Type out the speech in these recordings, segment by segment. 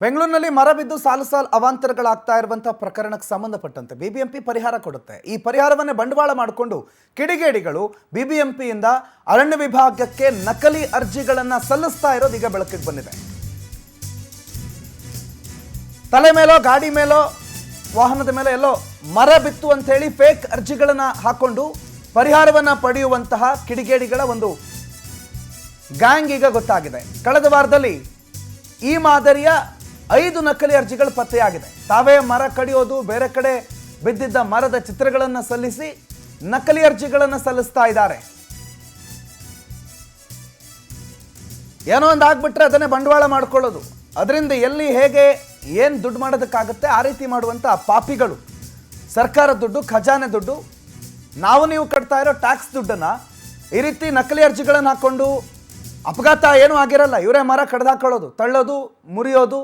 ಬೆಂಗಳೂರಿನಲ್ಲಿ ಮರ ಬಿದ್ದು ಸಾಲು ಅವಾಂತರಗಳಾಗ್ತಾ ಇರುವಂತಹ ಪ್ರಕರಣಕ್ಕೆ ಸಂಬಂಧಪಟ್ಟಂತೆ ಬಿಬಿಎಂಪಿ ಪರಿಹಾರ ಕೊಡುತ್ತೆ. ಈ ಪರಿಹಾರವನ್ನೇ ಬಂಡವಾಳ ಮಾಡಿಕೊಂಡು ಕಿಡಿಗೇಡಿಗಳು ಬಿಬಿಎಂಪಿಯಿಂದ ಅರಣ್ಯ ವಿಭಾಗಕ್ಕೆ ನಕಲಿ ಅರ್ಜಿಗಳನ್ನು ಸಲ್ಲಿಸ್ತಾ ಇರೋದು ಈಗ ಬೆಳಕಿಗೆ ಬಂದಿದೆ. ತಲೆ ಮೇಲೋ ಗಾಡಿ ಮೇಲೋ ವಾಹನದ ಮೇಲೆ ಎಲ್ಲೋ ಮರ ಬಿತ್ತು ಅಂತ ಹೇಳಿ ಫೇಕ್ ಅರ್ಜಿಗಳನ್ನು ಹಾಕೊಂಡು ಪರಿಹಾರವನ್ನು ಪಡೆಯುವಂತಹ ಕಿಡಿಗೇಡಿಗಳ ಒಂದು ಗ್ಯಾಂಗ್ ಈಗ ಗೊತ್ತಾಗಿದೆ. ಕಳೆದ ವಾರದಲ್ಲಿ ಈ ಮಾದರಿಯ 5 ನಕಲಿ ಅರ್ಜಿಗಳು ಪತ್ತೆಯಾಗಿದೆ. ತಾವೇ ಮರ ಕಡಿಯೋದು, ಬೇರೆ ಕಡೆ ಬಿದ್ದಿದ್ದ ಮರದ ಚಿತ್ರಗಳನ್ನು ಸಲ್ಲಿಸಿ ನಕಲಿ ಅರ್ಜಿಗಳನ್ನು ಸಲ್ಲಿಸ್ತಾ ಇದ್ದಾರೆ. ಏನೋ ಒಂದು ಆಗ್ಬಿಟ್ರೆ ಅದನ್ನೇ ಬಂಡವಾಳ ಮಾಡ್ಕೊಳ್ಳೋದು, ಅದರಿಂದ ಎಲ್ಲಿ ಹೇಗೆ ಏನು ದುಡ್ಡು ಮಾಡೋದಕ್ಕಾಗುತ್ತೆ ಆ ರೀತಿ ಮಾಡುವಂಥ ಪಾಪಿಗಳು ಸರ್ಕಾರ ದುಡ್ಡು, ಖಜಾನೆ ದುಡ್ಡು, ನೀವು ಕಟ್ತಾ ಇರೋ ಟ್ಯಾಕ್ಸ್ ದುಡ್ಡನ್ನು ಈ ರೀತಿ ನಕಲಿ ಅರ್ಜಿಗಳನ್ನು ಹಾಕ್ಕೊಂಡು ಅಪಘಾತ ಏನೂ ಆಗಿರಲ್ಲ, ಇವರೇ ಮರ ಕಡ್ದಾಕೊಳ್ಳೋದು, ತಳ್ಳೋದು, ಮುರಿಯೋದು,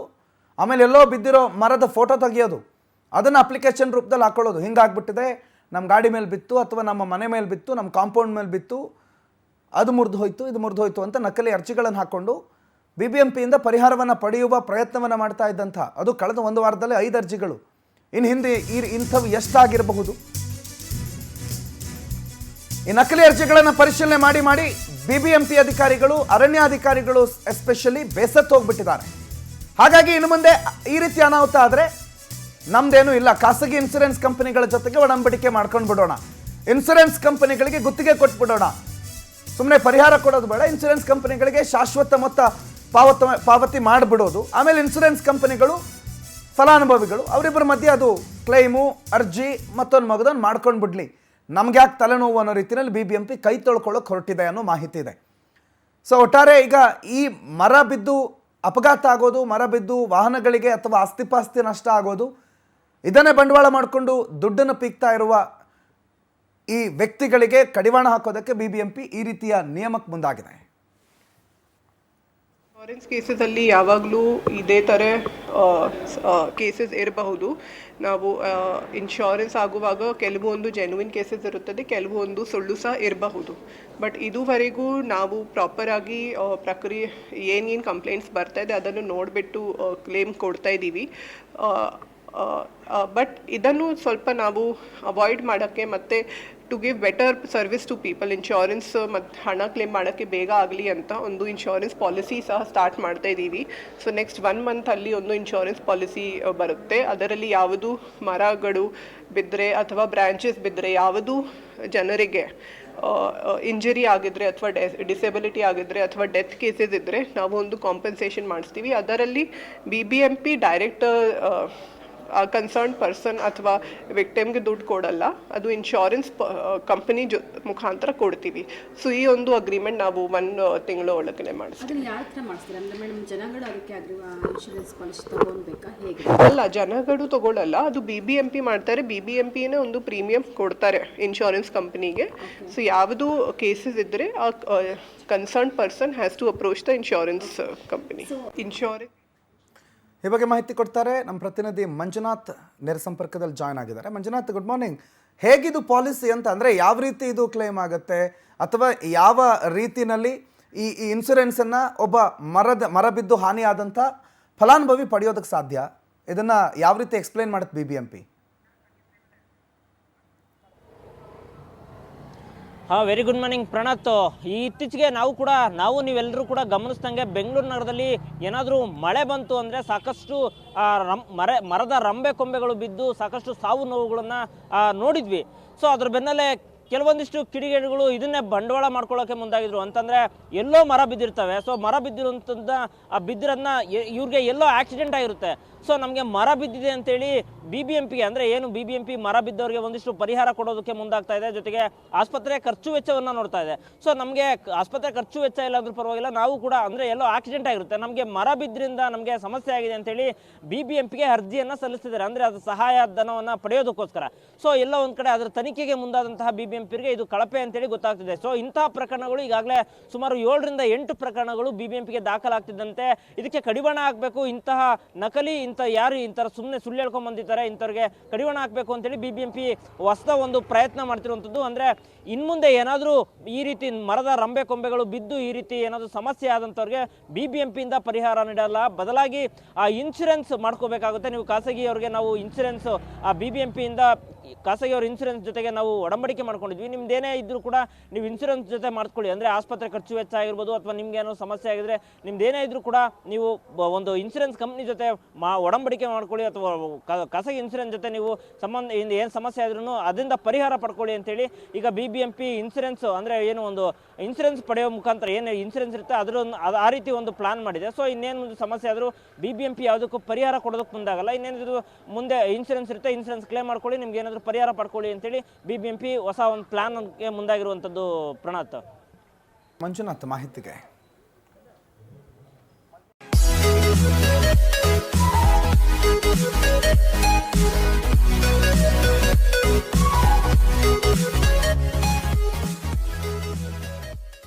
ಆಮೇಲೆ ಎಲ್ಲೋ ಬಿದ್ದಿರೋ ಮರದ ಫೋಟೋ ತೆಗಿಯೋದು, ಅದನ್ನು ಅಪ್ಲಿಕೇಶನ್ ರೂಪದಲ್ಲಿ ಹಾಕೊಳ್ಳೋದು. ಹಿಂಗಾಗ್ಬಿಟ್ಟಿದೆ, ನಮ್ಮ ಗಾಡಿ ಮೇಲೆ ಬಿತ್ತು ಅಥವಾ ನಮ್ಮ ಮನೆ ಮೇಲೆ ಬಿತ್ತು, ನಮ್ಮ ಕಾಂಪೌಂಡ್ ಮೇಲೆ ಬಿತ್ತು, ಅದು ಮುರಿದು ಹೋಯಿತು, ಇದು ಮುರಿದು ಹೋಯಿತು ಅಂತ ನಕಲಿ ಅರ್ಜಿಗಳನ್ನು ಹಾಕ್ಕೊಂಡು ಬಿಬಿಎಂಪಿಯಿಂದ ಪರಿಹಾರವನ್ನು ಪಡೆಯುವ ಪ್ರಯತ್ನವನ್ನು ಮಾಡ್ತಾ ಇದ್ದಂಥ ಅದು ಕಳೆದ ಒಂದು ವಾರದಲ್ಲಿ 5 ಅರ್ಜಿಗಳು. ಇನ್ನು ಹಿಂದೆ ಇಂಥವು ಎಷ್ಟಾಗಿರಬಹುದು? ಈ ನಕಲಿ ಅರ್ಜಿಗಳನ್ನು ಪರಿಶೀಲನೆ ಮಾಡಿ ಬಿಬಿಎಂಪಿ ಅಧಿಕಾರಿಗಳು, ಅರಣ್ಯಾಧಿಕಾರಿಗಳು ಎಸ್ಪೆಷಲಿ ಬೇಸತ್ತು ಹೋಗ್ಬಿಟ್ಟಿದ್ದಾರೆ. ಹಾಗಾಗಿ ಇನ್ನು ಮುಂದೆ ಈ ರೀತಿ ಅನಾಹುತ ಆದರೆ ನಮ್ದೇನೂ ಇಲ್ಲ, ಖಾಸಗಿ ಇನ್ಸೂರೆನ್ಸ್ ಕಂಪನಿಗಳ ಜೊತೆಗೆ ಒಡಂಬಡಿಕೆ ಮಾಡ್ಕೊಂಡು ಬಿಡೋಣ, ಇನ್ಸೂರೆನ್ಸ್ ಕಂಪನಿಗಳಿಗೆ ಗುತ್ತಿಗೆ ಕೊಟ್ಬಿಡೋಣ, ಸುಮ್ಮನೆ ಪರಿಹಾರ ಕೊಡೋದು ಬೇಡ, ಇನ್ಸೂರೆನ್ಸ್ ಕಂಪನಿಗಳಿಗೆ ಶಾಶ್ವತ ಮೊತ್ತ ಪಾವತಿ ಮಾಡಿಬಿಡೋದು, ಆಮೇಲೆ ಇನ್ಸೂರೆನ್ಸ್ ಕಂಪನಿಗಳು ಫಲಾನುಭವಿಗಳು ಅವರಿಬ್ಬರ ಮಧ್ಯೆ ಅದು ಕ್ಲೈಮು, ಅರ್ಜಿ ಮತ್ತೊಂದು ಮಗದೊಂದು ಮಾಡ್ಕೊಂಡು ಬಿಡಲಿ, ನಮ್ಗೆ ಯಾಕೆ ತಲೆನೋವು ಅನ್ನೋ ರೀತಿಯಲ್ಲಿ ಬಿಬಿಎಂಪಿ ಕೈ ತೊಳ್ಕೊಳ್ಳೋಕೆ ಹೊರಟಿದೆ ಅನ್ನೋ ಮಾಹಿತಿ ಇದೆ. ಸೊ ಒಟ್ಟಾರೆ ಈಗ ಈ ಮರ ಬಿದ್ದು ಅಪಘಾತ ಆಗೋದು, ಮರ ಬಿದ್ದು ವಾಹನಗಳಿಗೆ ಅಥವಾ ಆಸ್ತಿಪಾಸ್ತಿ ನಷ್ಟ ಆಗೋದು, ಇದನ್ನೇ ಬಂಡವಾಳ ಮಾಡಿಕೊಂಡು ದುಡ್ಡನ್ನು ಪೀಕ್ತಾ ಇರುವ ಈ ವ್ಯಕ್ತಿಗಳಿಗೆ ಕಡಿವಾಣ ಹಾಕೋದಕ್ಕೆ ಬಿಬಿಎಂಪಿ ಈ ರೀತಿಯ ನಿಯಮಕ್ಕೆ ಮುಂದಾಗಿದೆ. ಇನ್ಶೂರೆನ್ಸ್ ಕೇಸಸಲ್ಲಿ ಯಾವಾಗಲೂ ಇದೇ ಥರ ಕೇಸಸ್ ಇರಬಹುದು. ನಾವು ಇನ್ಶೂರೆನ್ಸ್ ಆಗುವಾಗ ಕೆಲವೊಂದು ಜೆನ್ಯೂನ್ ಕೇಸಸ್ ಇರುತ್ತದೆ, ಕೆಲವೊಂದು ಸುಳ್ಳು ಸಹ ಇರಬಹುದು. ಬಟ್ ಇದುವರೆಗೂ ನಾವು ಪ್ರಾಪರಾಗಿ ಪ್ರಕ್ರಿಯೆ ಏನೇನು ಕಂಪ್ಲೇಂಟ್ಸ್ ಬರ್ತಾ ಇದೆ ಅದನ್ನು ನೋಡಿಬಿಟ್ಟು ಕ್ಲೇಮ್ ಕೊಡ್ತಾ ಇದ್ದೀವಿ. ಬಟ್ ಇದನ್ನು ಸ್ವಲ್ಪ ನಾವು ಅವಾಯ್ಡ್ ಮಾಡೋಕ್ಕೆ ಮತ್ತು to give better service to people, insurance ಮತ್ತು ಹಣ ಕ್ಲೇಮ್ ಮಾಡೋಕ್ಕೆ ಬೇಗ ಆಗಲಿ ಅಂತ ಒಂದು ಇನ್ಶೂರೆನ್ಸ್ ಪಾಲಿಸಿ ಸಹ ಸ್ಟಾರ್ಟ್ ಮಾಡ್ತಾ ಇದ್ದೀವಿ. ಸೊ ನೆಕ್ಸ್ಟ್ 1 ಮಂತಲ್ಲಿ ಒಂದು ಇನ್ಶೂರೆನ್ಸ್ ಪಾಲಿಸಿ ಬರುತ್ತೆ. ಅದರಲ್ಲಿ ಯಾವುದು ಮರಗಳು ಬಿದ್ದರೆ ಅಥವಾ ಬ್ರ್ಯಾಂಚಸ್ ಬಿದ್ದರೆ, ಯಾವುದು ಜನರಿಗೆ ಇಂಜರಿ ಆಗಿದ್ರೆ ಅಥವಾ ಡಿಸೆಬಿಲಿಟಿ ಆಗಿದ್ರೆ ಅಥವಾ ಡೆತ್ ಕೇಸಸ್ ಇದ್ದರೆ ನಾವು ಒಂದು ಕಾಂಪನ್ಸೇಷನ್ ಮಾಡಿಸ್ತೀವಿ. ಅದರಲ್ಲಿ ಬಿಬಿಎಂಪಿ ಡೈರೆಕ್ಟ್ ಕನ್ಸರ್ನ್ ಪರ್ಸನ್ ಅಥವಾ ವಿಕ್ಟಿಮ್ಗೆ ದುಡ್ಡು ಕೊಡಲ್ಲ, ಅದು ಇನ್ಶೂರೆನ್ಸ್ ಕಂಪನಿ ಮುಖಾಂತರ ಕೊಡ್ತೀವಿ. ಸೊ ಈ ಒಂದು ಅಗ್ರಿಮೆಂಟ್ ನಾವು 1 ತಿಂಗಳ ಒಳಗಡೆ ಮಾಡಿಸ್ತೀವಿ. ಅಲ್ಲ, ಜನಗಳು ತಗೊಳ್ಳಲ್ಲ, ಅದು ಬಿಬಿಎಂಪಿ ಮಾಡ್ತಾರೆ. ಬಿಬಿಎಂಪಿನೇ ಒಂದು ಪ್ರೀಮಿಯಂ ಕೊಡ್ತಾರೆ ಇನ್ಶೂರೆನ್ಸ್ ಕಂಪನಿಗೆ. ಸೊ ಯಾವುದು ಕೇಸಸ್ ಇದ್ದರೆ ಆ concern person has to approach the insurance company. Insurance ಈ ಬಗ್ಗೆ ಮಾಹಿತಿ ಕೊಡ್ತಾರೆ ನಮ್ಮ ಪ್ರತಿನಿಧಿ ಮಂಜುನಾಥ್, ನೇರ ಸಂಪರ್ಕದಲ್ಲಿ ಜಾಯ್ನ್ ಆಗಿದ್ದಾರೆ. Manjunath, good morning. ಹೇಗಿದು ಪಾಲಿಸಿ ಅಂತ ಅಂದರೆ ಯಾವ ರೀತಿ ಇದು ಕ್ಲೇಮ್ ಆಗುತ್ತೆ ಅಥವಾ ಯಾವ ರೀತಿಯಲ್ಲಿ ಈ ಇನ್ಸೂರೆನ್ಸನ್ನು ಒಬ್ಬ ಮರ ಬಿದ್ದು ಹಾನಿಯಾದಂಥ ಫಲಾನುಭವಿ ಪಡೆಯೋದಕ್ಕೆ ಸಾಧ್ಯ, ಇದನ್ನು ಯಾವ ರೀತಿ ಎಕ್ಸ್ಪ್ಲೈನ್ ಮಾಡುತ್ತೆ BBMP? Very good morning Pranath. ಇತ್ತೀಚೆಗೆ ನಾವು ನೀವೆಲ್ಲರೂ ಕೂಡ ಗಮನಿಸ್ದಂಗೆ ಬೆಂಗಳೂರು ನಗರದಲ್ಲಿ ಏನಾದರೂ ಮಳೆ ಬಂತು ಅಂದರೆ ಸಾಕಷ್ಟು ಮರದ ರಂಬೆ ಕೊಂಬೆಗಳು ಬಿದ್ದು ಸಾಕಷ್ಟು ಸಾವು ನೋವುಗಳನ್ನು ನೋಡಿದ್ವಿ. ಸೊ ಅದ್ರ ಬೆನ್ನಲ್ಲೇ ಕೆಲವೊಂದಿಷ್ಟು ಕಿಡಿಗೇಡಿಗಳು ಇದನ್ನೇ ಬಂಡವಾಳ ಮಾಡ್ಕೊಳ್ಳೋಕೆ ಮುಂದಾಗಿದ್ರು. ಅಂತಂದರೆ ಎಲ್ಲೋ ಮರ ಬಿದ್ದಿರ್ತವೆ, ಸೊ ಮರ ಬಿದ್ದಿರೋದನ್ನ ಇವ್ರಿಗೆ ಎಲ್ಲೋ ಆಕ್ಸಿಡೆಂಟ್ ಆಗಿರುತ್ತೆ. ಸೊ ನಮಗೆ ಮರ ಬಿದ್ದಿದೆ ಅಂತೇಳಿ ಬಿಬಿಎಂಪಿಗೆ ಅಂದರೆ ಏನು ಬಿಬಿಎಂಪಿ ಮರ ಬಿದ್ದವರಿಗೆ ಒಂದಿಷ್ಟು ಪರಿಹಾರ ಕೊಡೋದಕ್ಕೆ ಮುಂದಾಗ್ತಾ ಇದೆ, ಜೊತೆಗೆ ಆಸ್ಪತ್ರೆ ಖರ್ಚು ವೆಚ್ಚವನ್ನು ನೋಡ್ತಾ ಇದೆ. ಸೊ ನಮಗೆ ಆಸ್ಪತ್ರೆ ಖರ್ಚು ವೆಚ್ಚ ಇಲ್ಲ ಅಂದ್ರೂ ಪರವಾಗಿಲ್ಲ, ನಾವು ಕೂಡ ಅಂದರೆ ಎಲ್ಲೋ ಆಕ್ಸಿಡೆಂಟ್ ಆಗಿರುತ್ತೆ, ನಮಗೆ ಮರ ಬಿದ್ದರಿಂದ ನಮಗೆ ಸಮಸ್ಯೆ ಆಗಿದೆ ಅಂತೇಳಿ ಬಿಬಿಎಂಪಿಗೆ ಅರ್ಜಿಯನ್ನು ಸಲ್ಲಿಸ್ತಿದ್ದಾರೆ, ಅಂದರೆ ಅದು ಸಹಾಯ ಧನವನ್ನು ಪಡೆಯೋದಕ್ಕೋಸ್ಕರ. ಸೊ ಎಲ್ಲ ಒಂದು ಕಡೆ ಅದರ ತನಿಖೆಗೆ ಮುಂದಾದಂತಹ BBMP ಇದು ಕಳಪೆ ಅಂತೇಳಿ ಗೊತ್ತಾಗ್ತಿದೆ. ಸೊ ಇಂತಹ ಪ್ರಕರಣಗಳು ಈಗಾಗಲೇ ಸುಮಾರು 7ರಿಂದ 8 ಪ್ರಕರಣಗಳು BBMPಗೆ ದಾಖಲಾಗ್ತಿದ್ದಂತೆ ಇದಕ್ಕೆ ಕಡಿವಾಣ ಹಾಕಬೇಕು, ಇಂತಹ ನಕಲಿ ಯಾರು ಇಂಥರ ಸುಮ್ಮನೆ ಸುಳ್ಳು ಹೇಳ್ಕೊಂಡ್ ಬಂದಿದ್ದಾರೆ ಇಂಥವ್ರಿಗೆ ಕಡಿವಾಣ ಹಾಕಬೇಕು ಅಂತೇಳಿ BBMP ಹೊಸದ ಒಂದು ಪ್ರಯತ್ನ ಮಾಡ್ತಿರುವಂಥದ್ದು. ಅಂದರೆ ಇನ್ಮುಂದೆ ಏನಾದರೂ ಈ ರೀತಿ ಮರದ ರಂಬೆ ಕೊಂಬೆಗಳು ಬಿದ್ದು ಈ ರೀತಿ ಏನಾದರೂ ಸಮಸ್ಯೆ ಆದಂಥವ್ರಿಗೆ BBMPಯಿಂದ ಪರಿಹಾರ ನೀಡಲ್ಲ, ಬದಲಾಗಿ ಆ ಇನ್ಶೂರೆನ್ಸ್ ಮಾಡ್ಕೋಬೇಕಾಗುತ್ತೆ. ನೀವು ಖಾಸಗಿಯವ್ರಿಗೆ ನಾವು ಇನ್ಶೂರೆನ್ಸ್ ಆ BBMPಯಿಂದ ಖಾಸಗಿಯವ್ರ ಇನ್ಶೂರೆನ್ಸ್ ಜೊತೆಗೆ ನಾವು ಒಡಂಬಡಿಕೆ ಮಾಡ್ಕೊಂಡಿದ್ವಿ, ನಿಮ್ದೇನೇ ಇದ್ರೂ ಕೂಡ ನೀವು ಇನ್ಶೂರೆನ್ಸ್ ಜೊತೆ ಮಾಡ್ಕೊಳ್ಳಿ, ಅಂದರೆ ಆಸ್ಪತ್ರೆ ಖರ್ಚು ವೆಚ್ಚ ಆಗಿರ್ಬೋದು ಅಥವಾ ನಿಮ್ಗೆ ಏನೋ ಸಮಸ್ಯೆ ಆಗಿದ್ರೆ ನಿಮ್ದೇನೇ ಇದ್ರೂ ಕೂಡ ನೀವು ಒಂದು ಇನ್ಶೂರೆನ್ಸ್ ಕಂಪ್ನಿ ಜೊತೆ ಒಡಂಬಡಿಕೆ ಮಾಡ್ಕೊಳ್ಳಿ, ಅಥವಾ ಖಾಸಗಿ ಇನ್ಶೂರೆನ್ಸ್ ಜೊತೆ ನೀವು ಏನು ಸಮಸ್ಯೆ ಆದ್ರೂ ಅದರಿಂದ ಪರಿಹಾರ ಪಡ್ಕೊಳ್ಳಿ ಅಂತೇಳಿ ಈಗ BBMP ಇನ್ಶೂರೆನ್ಸ್ ಅಂದರೆ ಏನು ಒಂದು ಇನ್ಶೂರೆನ್ಸ್ ಪಡೆಯೋ ಮುಖಾಂತರ ಏನು ಇನ್ಶೂರೆನ್ಸ್ ಇರುತ್ತೆ ಆ ರೀತಿ ಒಂದು ಪ್ಲಾನ್ ಮಾಡಿದೆ. ಸೊ ಇನ್ನೇನು ಸಮಸ್ಯೆ ಆದರೂ BBMP ಯಾವುದಕ್ಕೂ ಪರಿಹಾರ ಕೊಡೋದಕ್ಕೆ ಮುಂದಾಗಲ್ಲ, ಇನ್ನೇನಿದ್ರು ಮುಂದೆ ಇನ್ಶೂರೆನ್ಸ್ ಇರುತ್ತೆ, ಇನ್ಶೂರೆನ್ಸ್ ಕ್ಲೇಮ್ ಮಾಡ್ಕೊಳ್ಳಿ, ನಿಮ್ಗೆ ಏನಾದರೂ ಪರಿಹಾರ ಪಡ್ಕೊಳ್ಳಿ ಅಂತೇಳಿ BBMP ಹೊಸ ಒಂದು ಪ್ಲಾನ್ಗೆ ಮುಂದಾಗಿರುವಂಥದ್ದು. ಪ್ರಣಾತ್. ಮಂಜುನಾಥ್ ಮಾಹಿತಿಗೆ.